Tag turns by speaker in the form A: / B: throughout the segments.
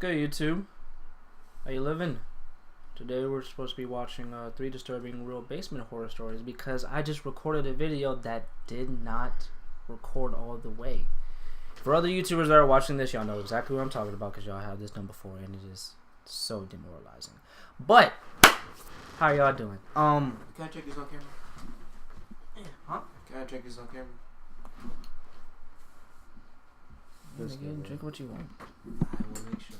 A: good, YouTube? How you living? Today we're supposed to be watching 3 disturbing real basement horror stories because I just recorded a video that did not record all the way. For other YouTubers that are watching this, y'all know exactly what I'm talking about because y'all have this done before and it is so demoralizing. But, how y'all doing?
B: Can I check this on camera?
A: Huh?
B: Can I check this on camera?
A: Drink what you want.
B: I will make sure.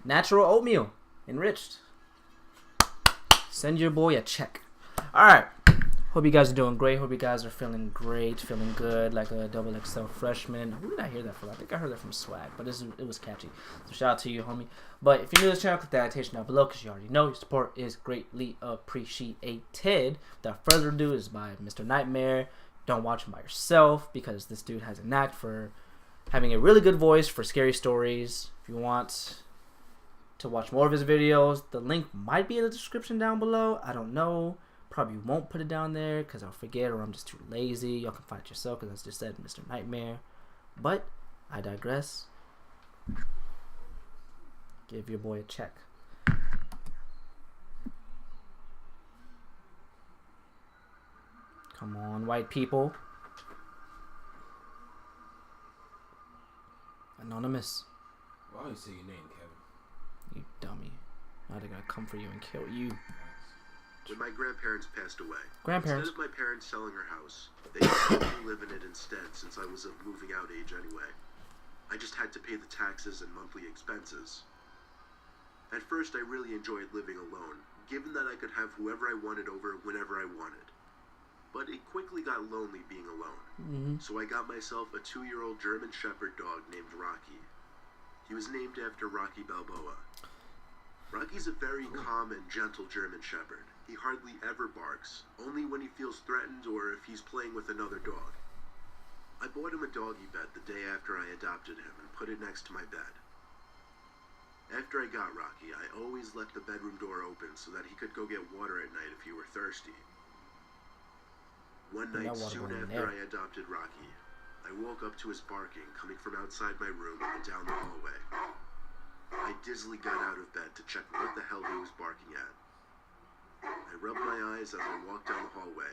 A: Natural oatmeal. Enriched. Send your boy a check. Alright. Hope you guys are doing great. Hope you guys are feeling great. Feeling good. Like a double XL freshman. Who did I hear that from? I think I heard that from Swag. But it was catchy. So shout out to you, homie. But if you're new to this channel, click the annotation down below. Because you already know your support is greatly appreciated. Without further ado, is by Mr. Nightmare. Don't watch him by yourself. Because this dude has a knack for having a really good voice for scary stories. If you want to watch more of his videos, the link might be in the description down below. I don't know. Probably won't put it down there because I'll forget or I'm just too lazy. Y'all can find it yourself because I just said Mr. Nightmare. But I digress. Give your boy a check. Come on, white people. Anonymous.
B: Why don't you say your name, Kevin?
A: You dummy. Now they're gonna come for you and kill you.
C: When my grandparents passed away,
A: Grandparents.
C: instead of my parents selling our house, they let me live in it instead since I was of moving out age anyway. I just had to pay the taxes and monthly expenses. At first, I really enjoyed living alone, given that I could have whoever I wanted over whenever I wanted. But it quickly got lonely being alone, so I got myself a 2-year-old German Shepherd dog named Rocky. He was named after Rocky Balboa. Rocky's a very calm and gentle German Shepherd. He hardly ever barks, only when he feels threatened or if he's playing with another dog. I bought him a doggy bed the day after I adopted him and put it next to my bed. After I got Rocky, I always left the bedroom door open so that he could go get water at night if he were thirsty. One night, soon after I adopted Rocky, I woke up to his barking coming from outside my room and down the hallway. I dizzily got out of bed to check what the hell he was barking at. I rubbed my eyes as I walked down the hallway,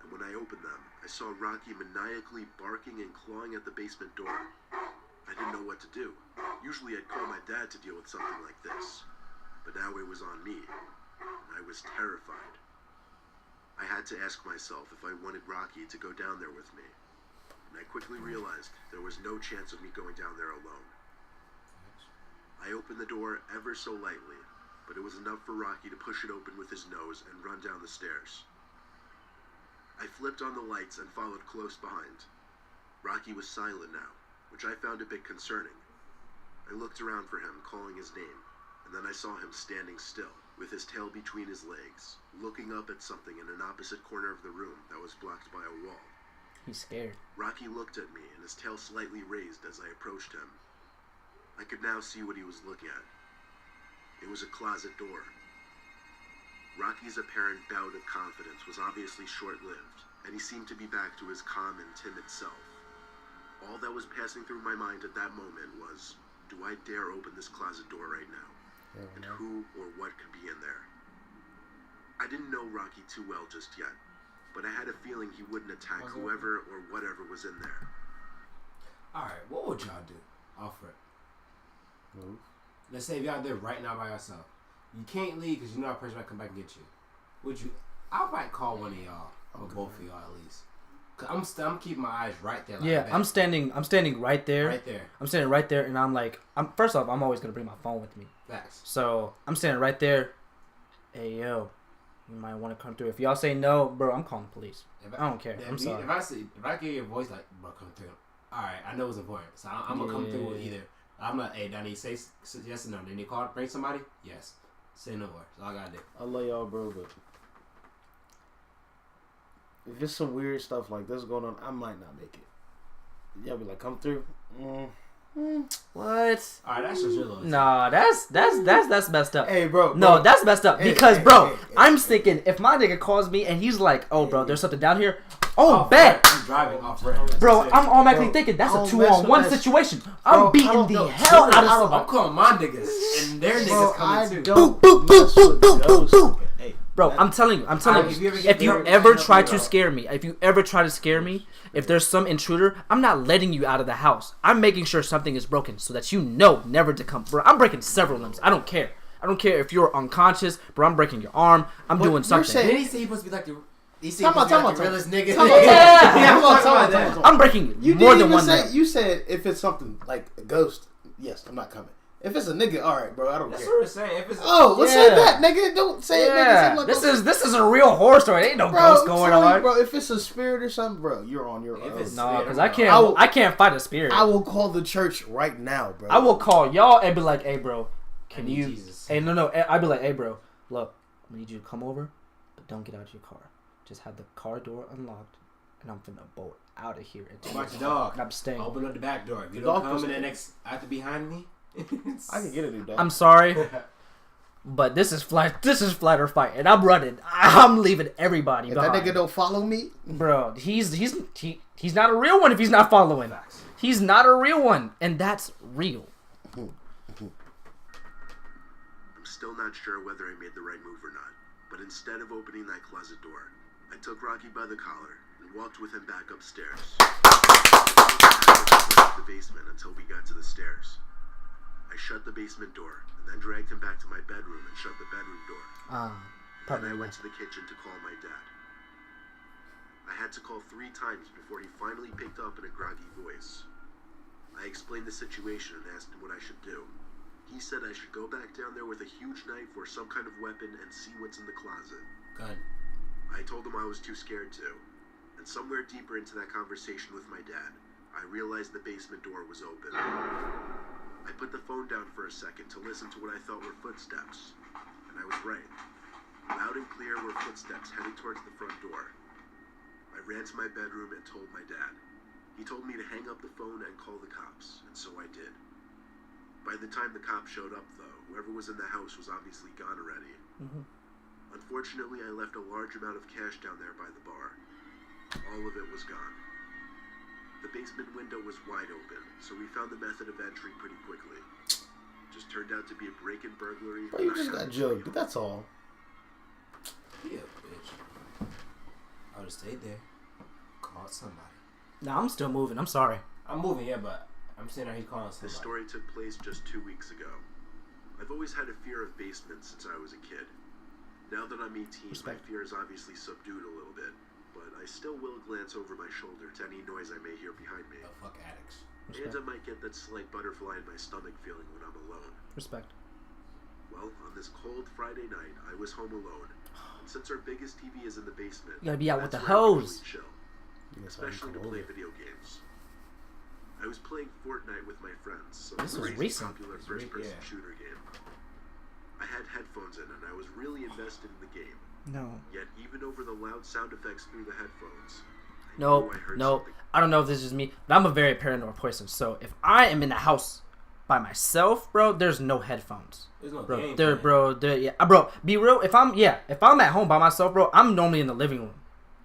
C: and when I opened them, I saw Rocky maniacally barking and clawing at the basement door. I didn't know what to do. Usually I'd call my dad to deal with something like this, but now it was on me, and I was terrified. I had to ask myself if I wanted Rocky to go down there with me, and I quickly realized there was no chance of me going down there alone. I opened the door ever so lightly, but it was enough for Rocky to push it open with his nose and run down the stairs. I flipped on the lights and followed close behind. Rocky was silent now, which I found a bit concerning. I looked around for him, calling his name, and then I saw him standing still, with his tail between his legs, looking up at something in an opposite corner of the room that was blocked by a wall.
A: He's scared.
C: Rocky looked at me, and his tail slightly raised as I approached him. I could now see what he was looking at. It was a closet door. Rocky's apparent bout of confidence was obviously short-lived, and he seemed to be back to his calm and timid self. All that was passing through my mind at that moment was, do I dare open this closet door right now? And who or what could be in there? I didn't know Rocky too well just yet, but I had a feeling he wouldn't attack whoever or whatever was in there.
B: Alright, what would y'all do? Offer it. Let's say if y'all there right now by yourself. You can't leave because you know a person might come back and get you. Would you? I might call one of y'all, or both of y'all at least. Cause I'm keeping my eyes right there. Like
A: Yeah,
B: that.
A: I'm standing right there.
B: Right there.
A: I'm standing right there, and I'm like, first off, I'm always gonna bring my phone with me.
B: Facts.
A: So I'm standing right there. Hey yo, you might want to come through. If y'all say no, bro, I'm calling the police. I don't care. I'm sorry.
B: If I hear your voice like, bro, come through. All right, I know it's important, so I'm gonna come through with either. I'm like, hey, Danny, say yes or no. Then you call, bring somebody. Yes. Say no more. That's all I gotta do.
D: I love y'all, bro, but if it's some weird stuff like this going on, I might not make it. Y'all be like, come through.
A: What?
B: Alright, that's just your little.
A: Nah, that's messed up.
D: Hey, bro.
A: No, that's messed up.
D: Hey,
A: Because,
D: hey,
A: bro,
D: hey,
A: I'm thinking if my nigga calls me and he's like, "Oh, bro, there's something down here." Oh, bet.
B: I'm driving off red.
A: Bro, I'm automatically
D: Bro,
A: thinking that's
D: I
A: a
D: don't mess with
A: 2-on-1
D: that
A: situation.
D: Bro,
A: I'm
D: I
A: beating
D: don't
A: the
D: know.
A: hell out of
B: I'm
A: somebody.
B: calling my niggas and their
D: Bro,
B: niggas
D: I
B: coming too.
D: don't
A: Boop, boop,
D: mess
A: boop,
D: with
A: boop, boop,
D: those.
A: boop.
D: Hey,
A: Bro, I'm telling you, if you ever try to scare me, if there's some intruder, I'm not letting you out of the house. I'm making sure something is broken so that you know never to come. Bro, I'm breaking several limbs. I don't care. I don't care if you're unconscious, bro. I'm breaking your arm. I'm doing
D: you're
A: something.
D: saying-
B: Did he say he supposed to be like the? He said he
D: Time out,
B: supposed to be
D: time
B: like
D: out,
B: the realest nigga.
D: time out,
A: Yeah.
D: Time out.
A: I'm breaking
D: You
A: more
D: didn't
A: than
D: even
A: one
D: say.
A: limb.
D: You said if it's something like a ghost, yes, I'm not coming. If it's a nigga, all right, bro, I don't
B: That's
D: care.
B: what we're saying. If it's
D: Oh, let's say
A: Yeah.
D: that, nigga. Don't say it, nigga.
A: Yeah,
D: Say like
A: this is a real horror story. There ain't no
D: bro,
A: ghost
D: I'm
A: going
D: telling you,
A: on.
D: bro. If it's a spirit or something, bro, you're on your
B: If
D: own.
B: it's-
A: No, because
B: I
A: I can't fight a spirit.
D: I will call the church right now, bro.
A: I will call y'all and be like, "Hey, bro, can
B: I need
A: you?"
B: Jesus.
A: Hey, no. I'd be like, "Hey, bro, look, I need you to come over, but don't get out of your car. Just have the car door unlocked, and I'm finna bolt out of here."
B: Watch the dog.
A: And I'm staying.
B: Open up the back door. If you
D: The
B: don't
D: dog
B: come
D: was-
B: in the next after behind me,
D: I can get a new dog.
A: I'm sorry, but this is flight or fight, and I'm running. I'm leaving everybody
D: if
A: behind.
D: that nigga don't follow me,
A: Bro, he's not a real one if he's not following. He's not a real one, and that's real.
C: I'm still not sure whether I made the right move or not, but instead of opening that closet door, I took Rocky by the collar and walked with him back upstairs. The basement until we got to the stairs. I shut the basement door and then dragged him back to my bedroom and shut the bedroom door. Then I
A: Probably.
C: went to the kitchen to call my dad. I had to call 3 times before he finally picked up in a groggy voice. I explained the situation and asked him what I should do. He said I should go back down there with a huge knife or some kind of weapon and see what's in the closet.
B: gun.
C: I told him I was too scared to. And somewhere deeper into that conversation with my dad, I realized the basement door was open. I put the phone down for a second to listen to what I thought were footsteps. And I was right. Loud and clear were footsteps heading towards the front door. I ran to my bedroom and told my dad. He told me to hang up the phone and call the cops, and so I did. By the time the cops showed up, though, whoever was in the house was obviously gone already. Unfortunately, I left a large amount of cash down there by the bar. All of it was gone. The basement window was wide open, so we found the method of entry pretty quickly. Just turned out to be a break-in burglary.
D: bro, you just got joked. That's all.
B: Yeah, bitch. I would have stayed there. Called somebody.
A: No, I'm still moving. I'm sorry.
B: I'm moving, yeah, but I'm saying that he's calling somebody.
C: This story took place just 2 weeks ago. I've always had a fear of basements since I was a kid. Now that I'm 18,
A: Respect.
C: my fear is obviously subdued a little bit, but I still will glance over my shoulder to any noise I may hear behind me.
B: The fuck addicts.
C: And I might get that slight butterfly in my stomach feeling when I'm alone.
A: Respect.
C: Well, on this cold Friday night, I was home alone. And since our biggest TV is in the basement,
A: You gotta be out with
C: that's
A: the
C: where I
A: hose.
C: usually chill,
D: Yes, I'm
C: especially to
D: cold.
C: play video games. I was playing Fortnite with my friends, some
A: This was
C: crazy
A: recent.
C: popular
B: This was
C: first-person
B: yeah.
C: shooter game. I had headphones in and I was really invested in the game.
A: No.
C: Yet even over the loud sound effects through the headphones, I
A: Nope.
C: knew I heard
A: Nope.
C: something.
A: I don't know if this is me, but I'm a very paranoid person. So if I am in the house by myself, bro, there's no headphones.
B: There's no
A: Bro,
B: game.
A: there,
B: plan.
A: bro, there, yeah, bro. Be real. If I'm at home by myself, bro, I'm normally in the living room.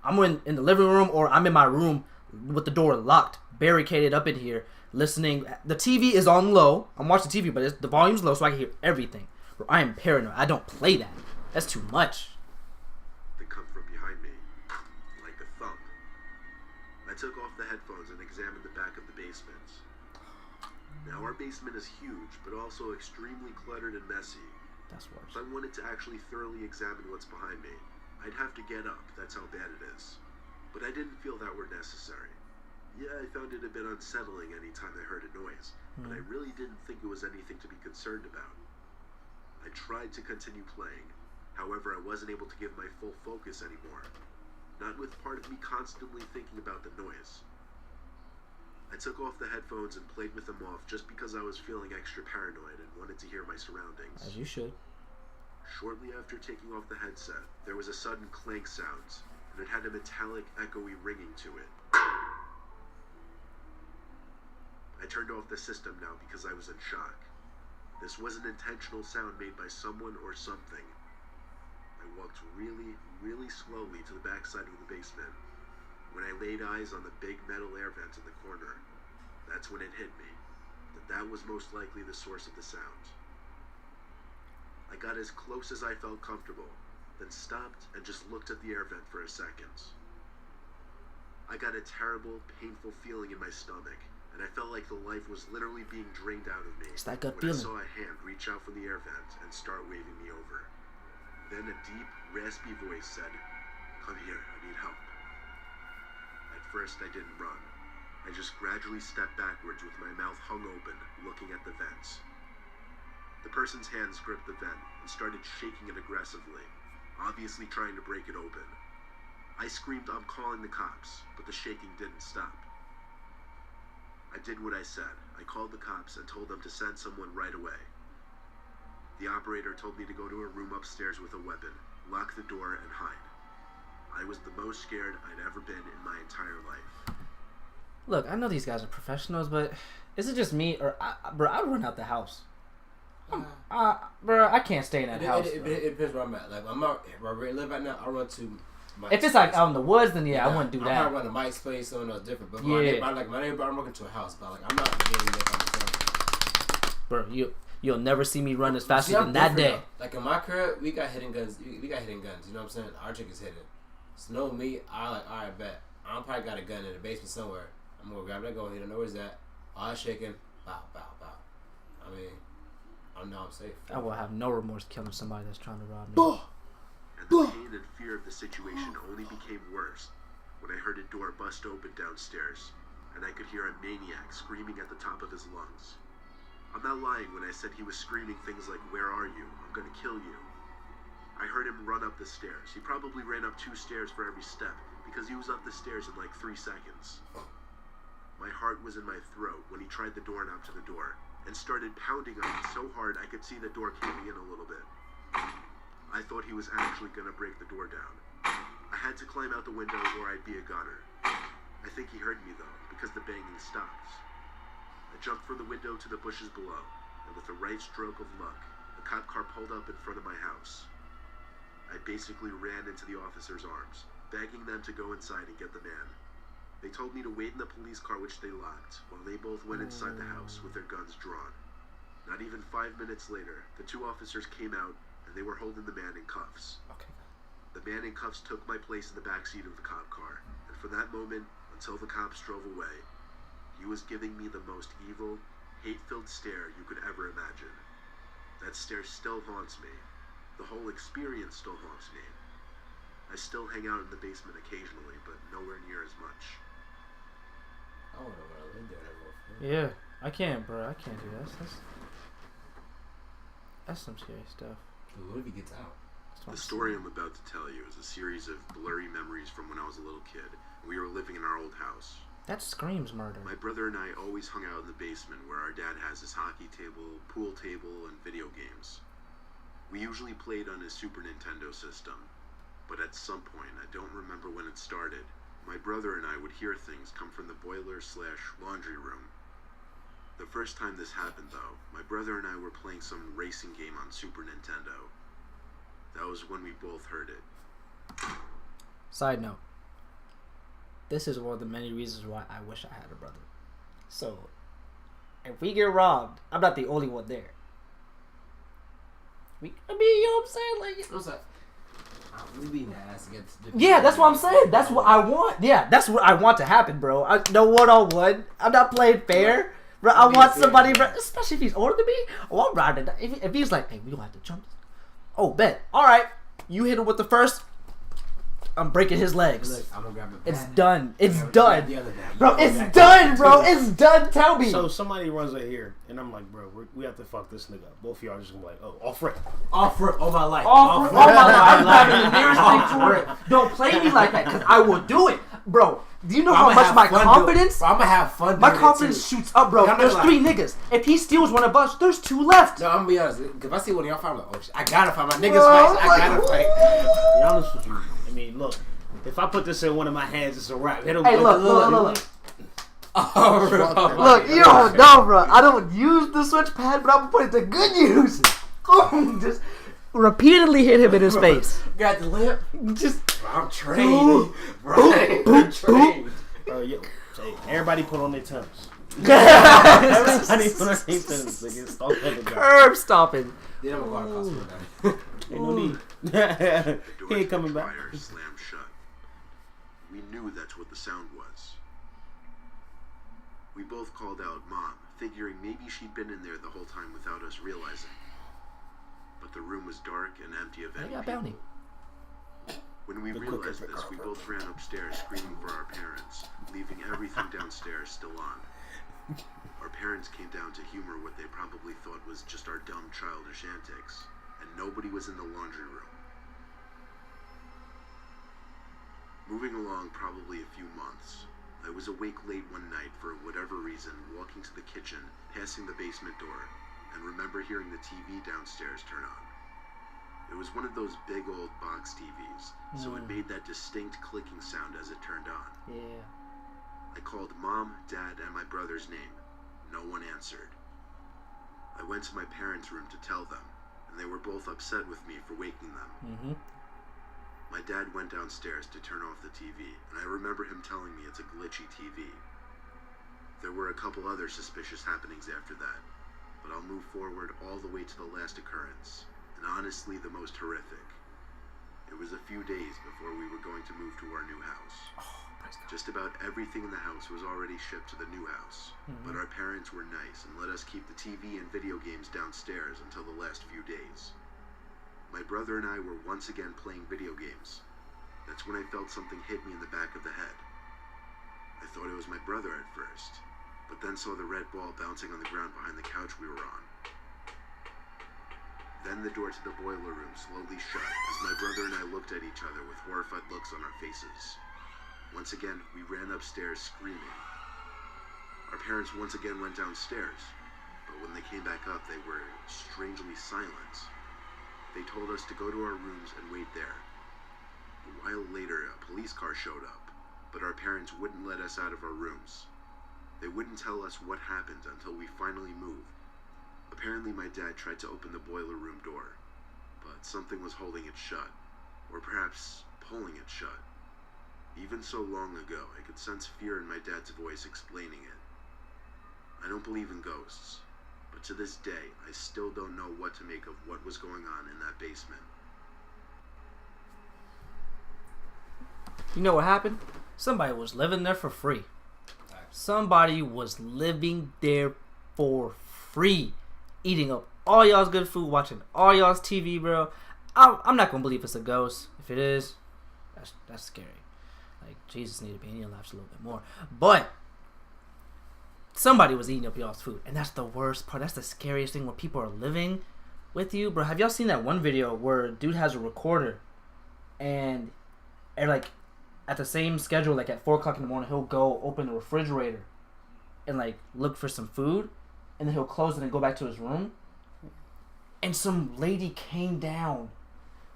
A: I'm in the living room, or I'm in my room with the door locked, barricaded up in here, listening. The TV is on low. I'm watching TV, but the volume's low, so I can hear everything. Bro, I am paranoid. I don't play that. That's too much.
C: That come from behind me, like a thump. I took off the headphones and examined the back of the basement. Now our basement is huge, but also extremely cluttered and messy.
A: That's
C: If
A: worse.
C: I wanted to actually thoroughly examine what's behind me, I'd have to get up, that's how bad it is. But I didn't feel that were necessary. Yeah, I found it a bit unsettling any time I heard a noise, but I really didn't think it was anything to be concerned about. I tried to continue playing, however I wasn't able to give my full focus anymore, not with part of me constantly thinking about the noise. I took off the headphones and played with them off just because I was feeling extra paranoid and wanted to hear my surroundings.
A: As you should.
C: Shortly after taking off the headset, there was a sudden clank sound, and it had a metallic, echoey ringing to it. I turned off the system now because I was in shock. This was an intentional sound made by someone or something. I walked really, really slowly to the backside of the basement. When I laid eyes on the big metal air vent in the corner, that's when it hit me that was most likely the source of the sound. I got as close as I felt comfortable, then stopped and just looked at the air vent for a second. I got a terrible, painful feeling in my stomach, and I felt like the life was literally being drained out of me.
A: It's that gut
C: when
A: feeling.
C: I saw a hand reach out from the air vent and start waving me over. Then a deep, raspy voice said, "Come here, I need help." At first, I didn't run. I just gradually stepped backwards with my mouth hung open, looking at the vents. The person's hands gripped the vent and started shaking it aggressively, obviously trying to break it open. I screamed, "I'm calling the cops," but the shaking didn't stop. I did what I said. I called the cops and told them to send someone right away. The operator told me to go to a room upstairs with a weapon, lock the door, and hide. I was the most scared I'd ever been in my entire life.
A: Look, I know these guys are professionals, but is it just me or bro? I'd run out the house. Bro, I can't stay in that house.
B: It depends where I'm at. Like I'm out where I live right now. I run to.
A: If it's like out in the woods, then yeah, I wouldn't do that.
B: I'm probably run to Mike's place, something else different. But
A: Yeah.
B: my neighbor, I'm working to a house, but like I'm not getting there by myself.
A: Bro, you'll never see me run as fast
B: See,
A: as
B: I'm
A: than that day.
B: different, though. Like in my crib, we got hidden guns. We got hidden guns. You know what I'm saying? Our chick is hidden. So no me, I like alright, bet. I probably got a gun in the basement somewhere. I'm gonna grab that gun. He don't know where's that. All shaking. Bow, bow, bow. I mean, I know I'm safe.
A: I will have no remorse killing somebody that's trying to rob me.
C: And the pain and fear of the situation only became worse when I heard a door bust open downstairs, and I could hear a maniac screaming at the top of his lungs. I'm not lying when I said he was screaming things like, "Where are you? I'm gonna kill you." I heard him run up the stairs. He probably ran up 2 stairs for every step, because he was up the stairs in like 3 seconds. My heart was in my throat when he tried the doorknob to the door, and started pounding on it so hard I could see the door caving in a little bit. I thought he was actually gonna break the door down. I had to climb out the window or I'd be a goner. I think he heard me though, because the banging stopped. I jumped from the window to the bushes below, and with the right stroke of luck, a cop car pulled up in front of my house. I basically ran into the officer's arms, begging them to go inside and get the man. They told me to wait in the police car, which they locked, while they both went inside the house with their guns drawn. Not even 5 minutes later, the 2 officers came out, and they were holding the man in cuffs.
A: Okay.
C: The man in cuffs took my place in the back seat of the cop car, and from that moment, until the cops drove away, he was giving me the most evil, hate-filled stare you could ever imagine. That stare still haunts me. The whole experience still haunts me. I still hang out in the basement occasionally, but nowhere near as much.
B: I don't know where I live there anymore.
A: Yeah, I can't, bro. I can't do that. That's some scary stuff.
B: What if he gets out?
C: The story I'm about to tell you is a series of blurry memories from when I was a little kid. We were living in our old house.
A: That screams murder.
C: My brother and I always hung out in the basement where our dad has his hockey table, pool table, and video games. We usually played on his Super Nintendo system, but at some point, I don't remember when it started, my brother and I would hear things come from the boiler/laundry room. The first time this happened, though, my brother and I were playing some racing game on Super Nintendo. That was when we both heard it.
A: Side note. This is one of the many reasons why I wish I had a brother. So, if we get robbed, I'm not the only one there. You know what I'm saying? Like,
B: What's that? We beating the ass against.
A: yeah, that's what I'm saying. That's what I want. Yeah, that's what I want to happen, bro. No 1-on-1. I'm not playing fair. Bro, I want somebody, bro, especially if he's older than me. Oh, I'm riding. If he's like, hey, we gonna have to jump. Oh, bet. All right. You hit him with the first. I'm breaking his legs.
B: Look, I'm gonna grab
A: It's done. It's done.
B: The other day.
A: Bro, it's done, bro. It's done. Tell me.
D: So somebody runs right here, and I'm like, bro, we have to fuck this nigga up. Both of y'all are just gonna be like, oh, off rip.
B: Off rip all my life.
A: Off my life. I'm grabbing the nearest thing for it. Don't play me like that, because I will do it. Bro, do you know how much my confidence...
B: I'm gonna have fun.
A: My confidence shoots up, bro. There's 3 niggas. If he steals one of us, there's 2 left.
B: No, I'm gonna be honest. If I see one of y'all fight, I'm like, oh shit, I gotta fight. My niggas fight. I gotta fight.
D: To be honest with you, I mean, look, if I put this in one of my hands, it's a wrap.
A: Hey, look.
B: Oh, bro.
A: Look, you don't know, bro. I don't use the switch pad, but I'm gonna put it to good use. Just repeatedly hit him in his face.
B: Got the lip.
A: Just
B: I'm trained. Right. I'm trained.
D: Bro, yo, hey, everybody put on their tongues.
A: curb
D: Everybody put on their tongues. Nigga, stop that guy.
A: stomping.
B: Then I'm gonna go across the
D: Ain't no need.
C: The
D: He
C: door
D: ain't
C: to
D: coming
C: the
D: back.
C: fire slammed shut. We knew that's what the sound was. We both called out Mom, figuring maybe she'd been in there the whole time without us realizing. But the room was dark and empty of
A: I
C: any
A: got
C: people.
A: bounty.
C: When we
D: The
C: realized
D: quicker,
C: this, we both ran upstairs screaming for our parents, leaving everything downstairs still on. Our parents came down to humor what they probably thought was just our dumb childish antics, and nobody was in the laundry room. Moving along probably a few months, I was awake late one night for whatever reason, walking to the kitchen, passing the basement door, and remember hearing the TV downstairs turn on. It was one of those big old box TVs, so it made that distinct clicking sound as it turned on.
A: Yeah.
C: I called Mom, Dad, and my brother's name. No one answered. I went to my parents' room to tell them, and they were both upset with me for waking them.
A: Mm-hmm.
C: My dad went downstairs to turn off the TV, and I remember him telling me it's a glitchy TV. There were a couple other suspicious happenings after that, but I'll move forward all the way to the last occurrence, and honestly the most horrific. It was a few days before we were going to move to our new house.
A: Oh, praise God.
C: Just about everything in the house was already shipped to the new house, but our parents were nice and let us keep the TV and video games downstairs until the last few days. My brother and I were once again playing video games. That's when I felt something hit me in the back of the head. I thought it was my brother at first, but then saw the red ball bouncing on the ground behind the couch we were on. Then the door to the boiler room slowly shut as my brother and I looked at each other with horrified looks on our faces. Once again, we ran upstairs screaming. Our parents once again went downstairs, but when they came back up, they were strangely silent. They told us to go to our rooms and wait there. A while later, a police car showed up, but our parents wouldn't let us out of our rooms. They wouldn't tell us what happened until we finally moved. Apparently my dad tried to open the boiler room door, but something was holding it shut, or perhaps pulling it shut. Even so long ago, I could sense fear in my dad's voice explaining it. I don't believe in ghosts, but to this day, I still don't know what to make of what was going on in that basement.
A: You know what happened? Somebody was living there for free. Somebody was living there for free. Eating up all y'all's good food, watching all y'all's TV, bro. I'm not gonna believe it's a ghost. If it is, that's scary. Like, Jesus needed to be in your lives a little bit more. But somebody was eating up y'all's food, and that's the worst part. That's the scariest thing, when people are living with you, bro. Have y'all seen that one video where a dude has a recorder, and like at the same schedule, like at 4 o'clock in the morning, he'll go open the refrigerator and like look for some food, and then he'll close it and go back to his room. And some lady came down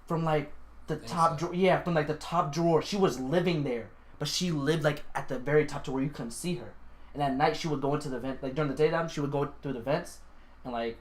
A: from like the top drawer. Yeah, from like the top drawer. She was living there, but she lived like at the very top to where you couldn't see her. And at night she would go into the vent. Like during the daytime, she would go through the vents and like